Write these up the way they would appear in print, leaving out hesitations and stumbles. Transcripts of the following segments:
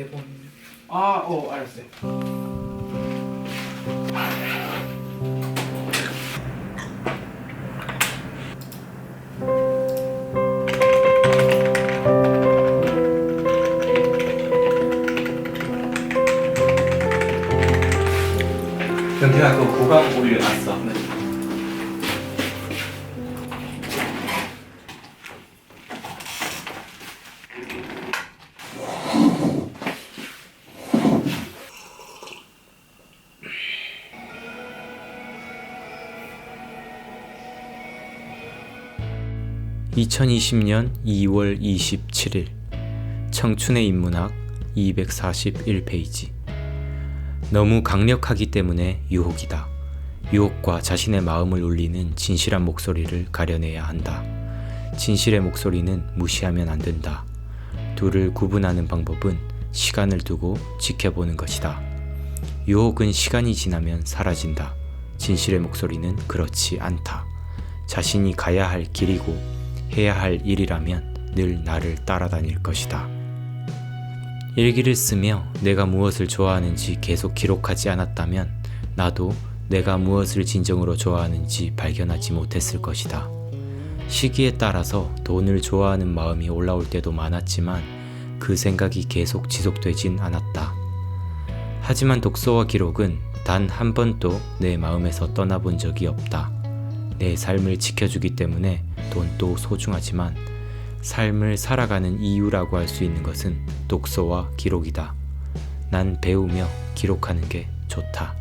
대본. 알았어요. 경태가 그 고강 올려놨어. 네. (2020년 2월 27일) 청춘의 인문학 241페이지. 너무 강력하기 때문에 유혹이다. 유혹과 자신의 마음을 울리는 진실한 목소리를 가려내야 한다. 진실의 목소리는 무시하면 안 된다. 둘을 구분하는 방법은 시간을 두고 지켜보는 것이다. 유혹은 시간이 지나면 사라진다. 진실의 목소리는 그렇지 않다. 자신이 가야 할 길이고 해야 할 일이라면 늘 나를 따라다닐 것이다. 일기를 쓰며 내가 무엇을 좋아하는지 계속 기록하지 않았다면 나도 내가 무엇을 진정으로 좋아하는지 발견하지 못했을 것이다. 시기에 따라서 돈을 좋아하는 마음이 올라올 때도 많았지만 그 생각이 계속 지속되진 않았다. 하지만 독서와 기록은 단 한 번도 내 마음에서 떠나본 적이 없다. 내 삶을 지켜주기 때문에 돈도 소중하지만 삶을 살아가는 이유라고 할 수 있는 것은 독서와 기록이다. 난 배우며 기록하는 게 좋다.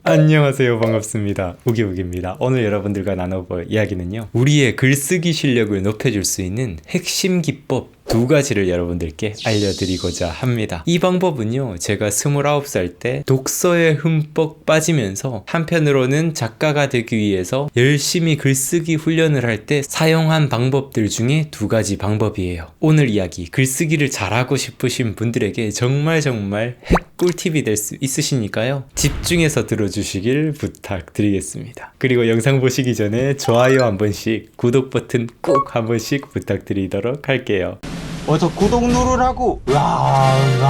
안녕하세요, 반갑습니다. 우기우기입니다. 오늘 여러분들과 나눠볼 이야기는요, 우리의 글쓰기 실력을 높여줄 수 있는 핵심 기법 2가지를 여러분들께 알려드리고자 합니다. 이 방법은요, 제가 29살 때 독서에 흠뻑 빠지면서 한편으로는 작가가 되기 위해서 열심히 글쓰기 훈련을 할 때 사용한 방법들 중에 2가지 방법이에요. 오늘 이야기, 글쓰기를 잘하고 싶으신 분들에게 정말 핵 꿀팁이 될 수 있으시니까요, 집중해서 들어주시길 부탁드리겠습니다. 그리고 영상 보시기 전에 좋아요 한 번씩, 구독 버튼 꼭 한 번씩 부탁드리도록 할게요. 어서 구독 누르라고.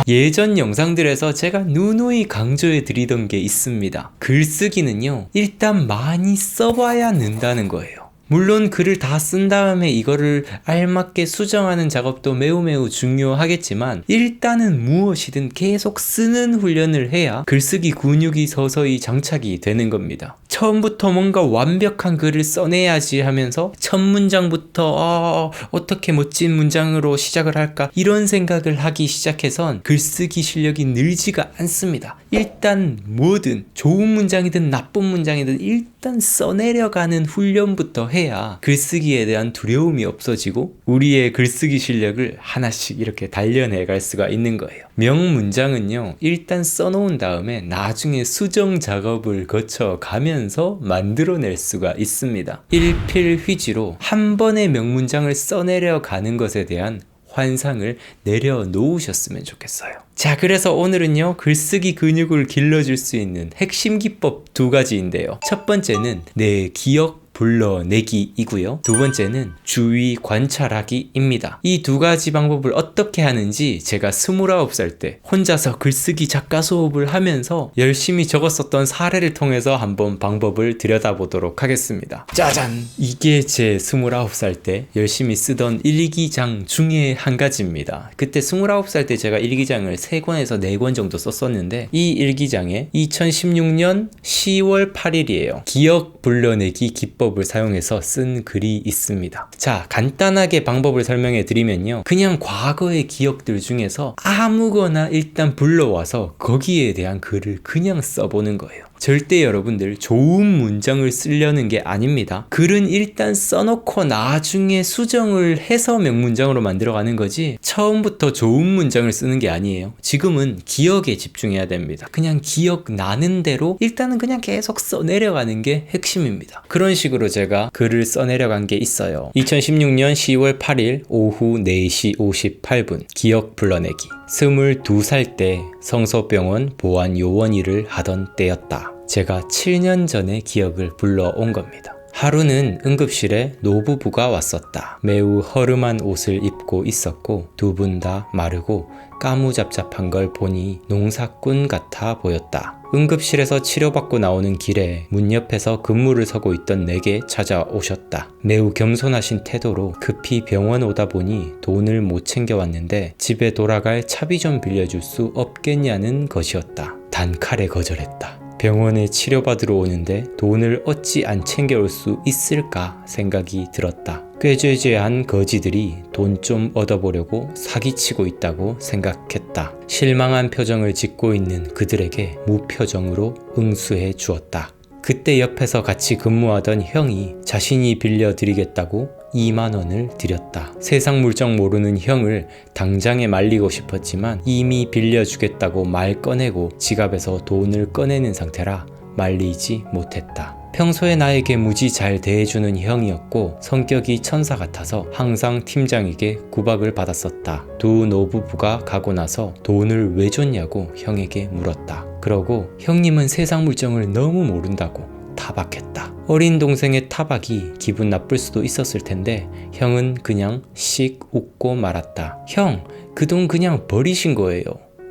예전 영상들에서 제가 누누이 강조해 드리던 게 있습니다. 글쓰기는요, 일단 많이 써봐야 는다는 거예요. 물론 글을 다 쓴 다음에 이거를 알맞게 수정하는 작업도 매우 중요하겠지만 일단은 무엇이든 계속 쓰는 훈련을 해야 글쓰기 근육이 서서히 장착이 되는 겁니다. 처음부터 뭔가 완벽한 글을 써내야지 하면서 첫 문장부터 어떻게 멋진 문장으로 시작을 할까 이런 생각을 하기 시작해선 글쓰기 실력이 늘지가 않습니다. 일단 뭐든 좋은 문장이든 나쁜 문장이든 일단 써내려가는 훈련부터 해야 글쓰기에 대한 두려움이 없어지고 우리의 글쓰기 실력을 하나씩 이렇게 단련해 갈 수가 있는 거예요. 명문장은요, 일단 써놓은 다음에 나중에 수정 작업을 거쳐 가면서 만들어낼 수가 있습니다. 일필휘지로 한 번의 명문장을 써내려 가는 것에 대한 환상을 내려놓으셨으면 좋겠어요. 자, 그래서 오늘은요, 글쓰기 근육을 길러줄 수 있는 핵심 기법 2가지인데요. 첫 번째는 내 기억 불러내기이고요. 두 번째는 주의 관찰하기입니다. 이 2가지 방법을 어떻게 하는지 제가 29살 때 혼자서 글쓰기 작가 수업을 하면서 열심히 적었었던 사례를 통해서 한번 방법을 들여다보도록 하겠습니다. 짜잔! 이게 제 29살 때 열심히 쓰던 일기장 중에 한 가지입니다. 그때 29살 때 제가 일기장을 3권에서 4권 정도 썼었는데 이 일기장에 2016년 10월 8일이에요. 기억 불러내기 기법을 사용해서 쓴 글이 있습니다. 자, 간단하게 방법을 설명해 드리면요, 그냥 과거의 기억들 중에서 아무거나 일단 불러와서 거기에 대한 글을 그냥 써보는 거예요. 절대 여러분들 좋은 문장을 쓰려는 게 아닙니다. 글은 일단 써놓고 나중에 수정을 해서 명문장으로 만들어가는 거지 처음부터 좋은 문장을 쓰는 게 아니에요. 지금은 기억에 집중해야 됩니다. 그냥 기억나는 대로 일단은 그냥 계속 써내려가는 게 핵심입니다. 그런 식으로 제가 글을 써내려간 게 있어요. 2016년 10월 8일 오후 4시 58분 기억 불러내기. 22살 때 성서병원 보안 요원 일을 하던 때였다. 제가 7년 전의 기억을 불러온 겁니다. 하루는 응급실에 노부부가 왔었다. 매우 허름한 옷을 입고 있었고 두 분 다 마르고 까무잡잡한 걸 보니 농사꾼 같아 보였다. 응급실에서 치료받고 나오는 길에 문 옆에서 근무를 서고 있던 내게 찾아오셨다. 매우 겸손하신 태도로 급히 병원 오다 보니 돈을 못 챙겨왔는데 집에 돌아갈 차비 좀 빌려줄 수 없겠냐는 것이었다. 단칼에 거절했다. 병원에 치료받으러 오는데 돈을 어찌 안 챙겨올 수 있을까 생각이 들었다. 꾀죄죄한 거지들이 돈 좀 얻어보려고 사기치고 있다고 생각했다. 실망한 표정을 짓고 있는 그들에게 무표정으로 응수해 주었다. 그때 옆에서 같이 근무하던 형이 자신이 빌려드리겠다고 2만 원을 드렸다. 세상 물정 모르는 형을 당장에 말리고 싶었지만 이미 빌려주겠다고 말 꺼내고 지갑에서 돈을 꺼내는 상태라 말리지 못했다. 평소에 나에게 무지 잘 대해주는 형이었고 성격이 천사 같아서 항상 팀장에게 구박을 받았었다. 두 노부부가 가고 나서 돈을 왜 줬냐고 형에게 물었다. 그러고 형님은 세상 물정을 너무 모른다고 타박했다. 어린 동생의 타박이 기분 나쁠 수도 있었을 텐데 형은 그냥 씩 웃고 말았다. 형, 그 돈 그냥 버리신 거예요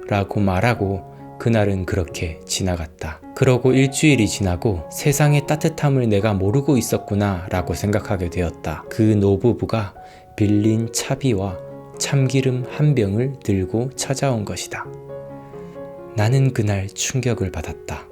라고 말하고 그날은 그렇게 지나갔다. 그러고 일주일이 지나고 세상의 따뜻함을 내가 모르고 있었구나 라고 생각하게 되었다. 그 노부부가 빌린 차비와 참기름 한 병을 들고 찾아온 것이다. 나는 그날 충격을 받았다.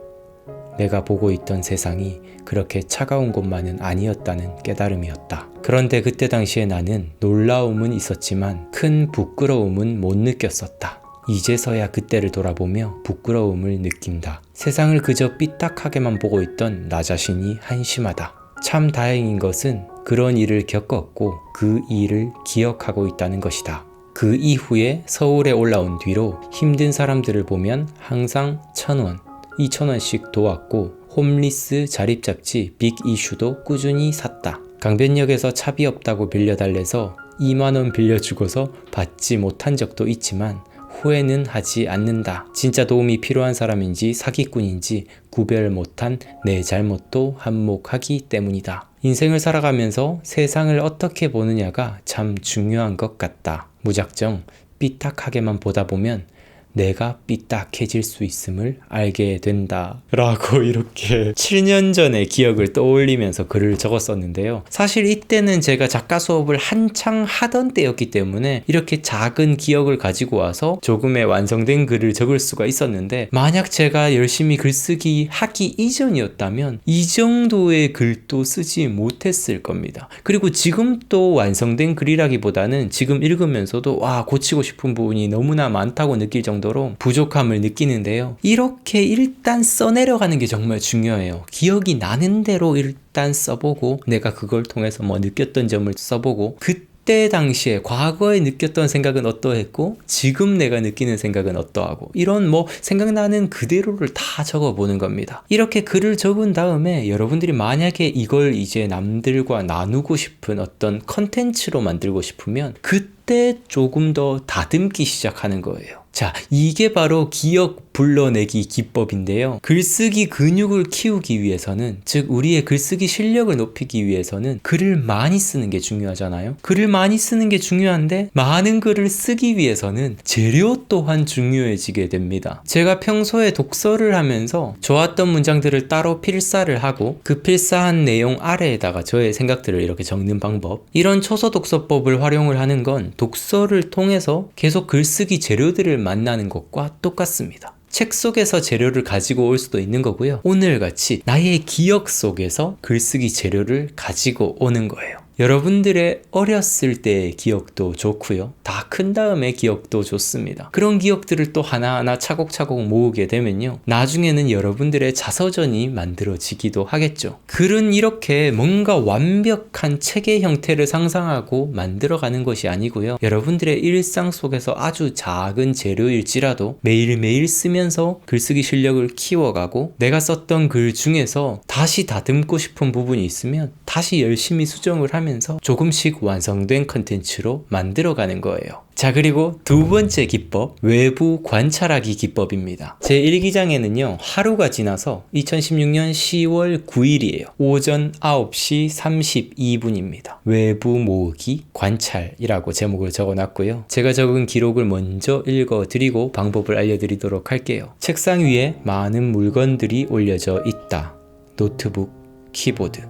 내가 보고 있던 세상이 그렇게 차가운 곳만은 아니었다는 깨달음이었다. 그런데 그때 당시에 나는 놀라움은 있었지만 큰 부끄러움은 못 느꼈었다. 이제서야 그때를 돌아보며 부끄러움을 느낀다. 세상을 그저 삐딱하게만 보고 있던 나 자신이 한심하다. 참 다행인 것은 그런 일을 겪었고 그 일을 기억하고 있다는 것이다. 그 이후에 서울에 올라온 뒤로 힘든 사람들을 보면 항상 1,000원, 2,000원씩 도왔고 홈리스 자립잡지 빅 이슈도 꾸준히 샀다. 강변역에서 차비 없다고 빌려달래서 2만원 빌려주고서 받지 못한 적도 있지만 후회는 하지 않는다. 진짜 도움이 필요한 사람인지 사기꾼인지 구별 못한 내 잘못도 한몫하기 때문이다. 인생을 살아가면서 세상을 어떻게 보느냐가 참 중요한 것 같다. 무작정 삐딱하게만 보다 보면 내가 삐딱해질 수 있음을 알게 된다 라고 이렇게 7년 전의 기억을 떠올리면서 글을 적었었는데요. 사실 이때는 제가 작가 수업을 한창 하던 때였기 때문에 이렇게 작은 기억을 가지고 와서 조금의 완성된 글을 적을 수가 있었는데 만약 제가 열심히 글쓰기 하기 이전이었다면 이 정도의 글도 쓰지 못했을 겁니다. 그리고 지금 또 완성된 글이라기보다는 지금 읽으면서도 와, 고치고 싶은 부분이 너무나 많다고 느낄 정도로 부족함을 느끼는데요. 이렇게 일단 써내려가는 게 정말 중요해요. 기억이 나는 대로 일단 써보고 내가 그걸 통해서 느꼈던 점을 써보고 그때 당시에 과거에 느꼈던 생각은 어떠했고 지금 내가 느끼는 생각은 어떠하고 이런 생각나는 그대로를 다 적어보는 겁니다. 이렇게 글을 적은 다음에 여러분들이 만약에 이걸 이제 남들과 나누고 싶은 어떤 컨텐츠로 만들고 싶으면 그때 조금 더 다듬기 시작하는 거예요. 자, 이게 바로 기억 불러내기 기법인데요. 글쓰기 근육을 키우기 위해서는, 즉 우리의 글쓰기 실력을 높이기 위해서는 글을 많이 쓰는 게 중요하잖아요. 글을 많이 쓰는 게 중요한데 많은 글을 쓰기 위해서는 재료 또한 중요해지게 됩니다. 제가 평소에 독서를 하면서 좋았던 문장들을 따로 필사를 하고 그 필사한 내용 아래에다가 저의 생각들을 이렇게 적는 방법, 이런 초서 독서법을 활용을 하는 건 독서를 통해서 계속 글쓰기 재료들을 만나는 것과 똑같습니다. 책 속에서 재료를 가지고 올 수도 있는 거고요. 오늘같이 나의 기억 속에서 글쓰기 재료를 가지고 오는 거예요. 여러분들의 어렸을 때의 기억도 좋고요. 다 큰 다음의 기억도 좋습니다. 그런 기억들을 또 하나하나 차곡차곡 모으게 되면요. 나중에는 여러분들의 자서전이 만들어지기도 하겠죠. 글은 이렇게 뭔가 완벽한 책의 형태를 상상하고 만들어가는 것이 아니고요. 여러분들의 일상 속에서 아주 작은 재료일지라도 매일매일 쓰면서 글쓰기 실력을 키워가고 내가 썼던 글 중에서 다시 다듬고 싶은 부분이 있으면 다시 열심히 수정을 하면 하면서 조금씩 완성된 컨텐츠로 만들어가는 거예요. 자, 그리고 두 번째 기법, 외부 관찰하기 기법입니다. 제 일기장에는요, 하루가 지나서 2016년 10월 9일이에요. 오전 9시 32분입니다. 외부 모으기 관찰이라고 제목을 적어놨고요. 제가 적은 기록을 먼저 읽어드리고 방법을 알려드리도록 할게요. 책상 위에 많은 물건들이 올려져 있다. 노트북, 키보드,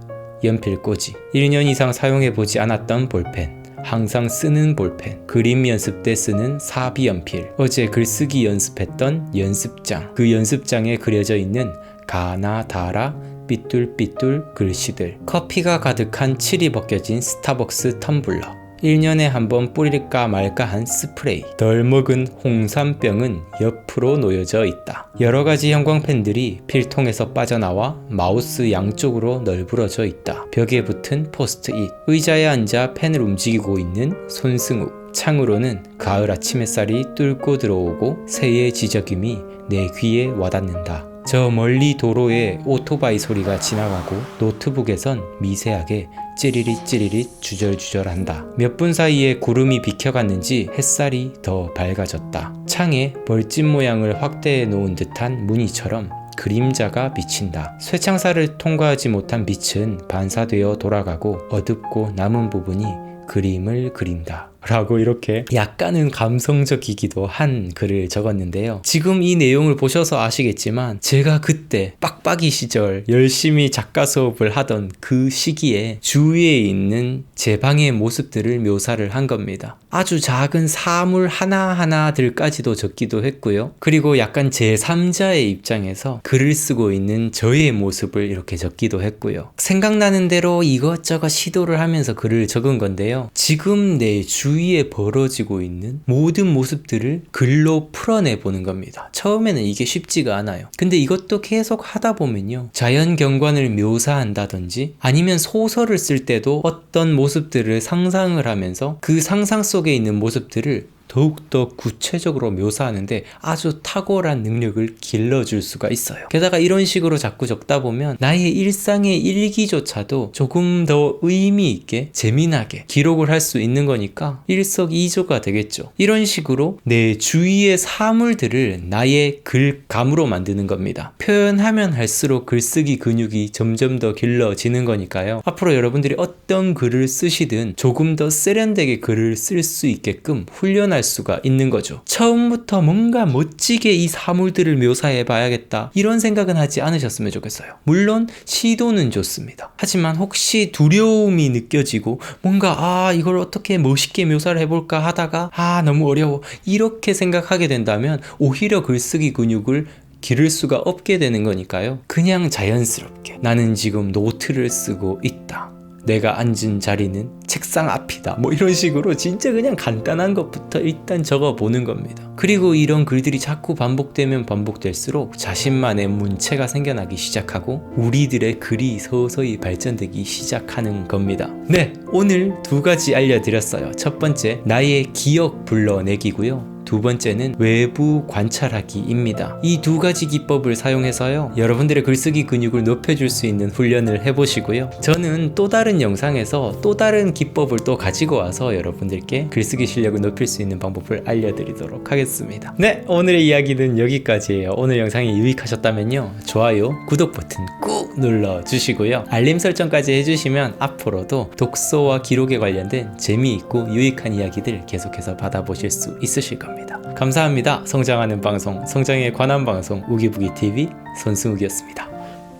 연필꽂이, 1년 이상 사용해보지 않았던 볼펜, 항상 쓰는 볼펜, 그림 연습 때 쓰는 사비 연필, 어제 글쓰기 연습했던 연습장, 그 연습장에 그려져 있는 가나 다라 삐뚤삐뚤 글씨들, 커피가 가득한 칠이 벗겨진 스타벅스 텀블러, 1년에 한 번 뿌릴까 말까 한 스프레이, 덜 먹은 홍삼병은 옆으로 놓여져 있다. 여러가지 형광펜들이 필통에서 빠져나와 마우스 양쪽으로 널브러져 있다. 벽에 붙은 포스트잇, 의자에 앉아 펜을 움직이고 있는 손승욱, 창으로는 가을 아침 햇살이 뚫고 들어오고 새의 지저귀이 내 귀에 와닿는다. 저 멀리 도로에 오토바이 소리가 지나가고 노트북에선 미세하게 찌리릿 찌리릿 주절주절한다. 몇 분 사이에 구름이 비켜갔는지 햇살이 더 밝아졌다. 창에 벌집 모양을 확대해 놓은 듯한 무늬처럼 그림자가 비친다. 쇠창살을 통과하지 못한 빛은 반사되어 돌아가고 어둡고 남은 부분이 그림을 그린다. 라고 이렇게 약간은 감성적이기도 한 글을 적었는데요. 지금 이 내용을 보셔서 아시겠지만 제가 그때 빡빡이 시절 열심히 작가 수업을 하던 그 시기에 주위에 있는 제 방의 모습들을 묘사를 한 겁니다. 아주 작은 사물 하나하나들까지도 적기도 했고요. 그리고 약간 제3자의 입장에서 글을 쓰고 있는 저의 모습을 이렇게 적기도 했고요. 생각나는 대로 이것저것 시도를 하면서 글을 적은 건데요. 지금 내 주위에 벌어지고 있는 모든 모습들을 글로 풀어내보는 겁니다. 처음에는 이게 쉽지가 않아요. 근데 이것도 계속 하다 보면요, 자연 경관을 묘사한다든지 아니면 소설을 쓸 때도 어떤 모습들을 상상을 하면서 그 상상 속에 있는 모습들을 더욱더 구체적으로 묘사하는데 아주 탁월한 능력을 길러줄 수가 있어요. 게다가 이런 식으로 자꾸 적다 보면 나의 일상의 일기조차도 조금 더 의미 있게 재미나게 기록을 할 수 있는 거니까 일석이조가 되겠죠. 이런 식으로 내 주위의 사물들을 나의 글감으로 만드는 겁니다. 표현하면 할수록 글쓰기 근육이 점점 더 길러지는 거니까요. 앞으로 여러분들이 어떤 글을 쓰시든 조금 더 세련되게 글을 쓸 수 있게끔 훈련할 수가 있는 거죠. 처음부터 뭔가 멋지게 이 사물들을 묘사해 봐야겠다 이런 생각은 하지 않으셨으면 좋겠어요. 물론 시도는 좋습니다. 하지만 혹시 두려움이 느껴지고 뭔가 이걸 어떻게 멋있게 묘사를 해볼까 하다가 너무 어려워 이렇게 생각하게 된다면 오히려 글쓰기 근육을 기를 수가 없게 되는 거니까요. 그냥 자연스럽게 나는 지금 노트를 쓰고 있다. 내가 앉은 자리는 책상 앞이다. 뭐 이런 식으로 진짜 그냥 간단한 것부터 일단 적어보는 겁니다. 그리고 이런 글들이 자꾸 반복되면 반복될수록 자신만의 문체가 생겨나기 시작하고 우리들의 글이 서서히 발전되기 시작하는 겁니다. 네, 오늘 두 가지 알려드렸어요. 첫 번째, 나의 기억 불러내기고요. 두 번째는 외부 관찰하기입니다. 이 두 가지 기법을 사용해서요, 여러분들의 글쓰기 근육을 높여줄 수 있는 훈련을 해보시고요. 저는 또 다른 영상에서 또 다른 기법을 또 가지고 와서 여러분들께 글쓰기 실력을 높일 수 있는 방법을 알려드리도록 하겠습니다. 네, 오늘의 이야기는 여기까지예요. 오늘 영상이 유익하셨다면요, 좋아요, 구독 버튼 꾹 눌러주시고요. 알림 설정까지 해주시면 앞으로도 독서와 기록에 관련된 재미있고 유익한 이야기들 계속해서 받아보실 수 있으실 겁니다. 감사합니다. 성장하는 방송, 성장에 관한 방송 우기부기TV 손승욱이었습니다.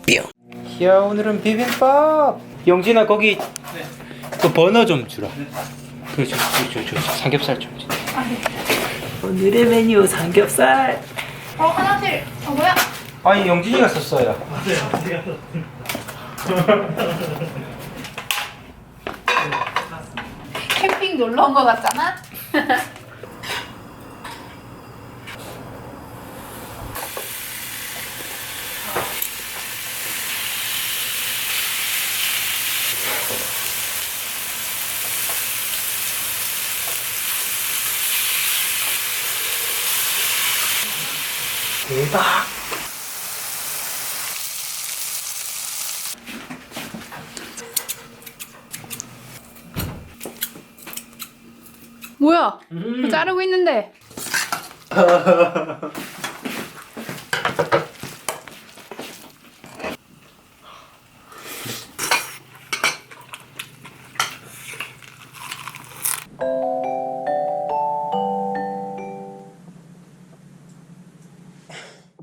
뿅! 야, 오늘은 비빔밥! 영진아, 거기 그 버너 좀 주라. 그렇죠. 삼겹살 좀 주라. 오늘의 메뉴 삼겹살! 화장실! 뭐야? 아니, 영진이가 썼어요. 맞아요. 캠핑 놀러 온 거 같잖아? 대박! 뭐야? 뭐 자르고 있는데.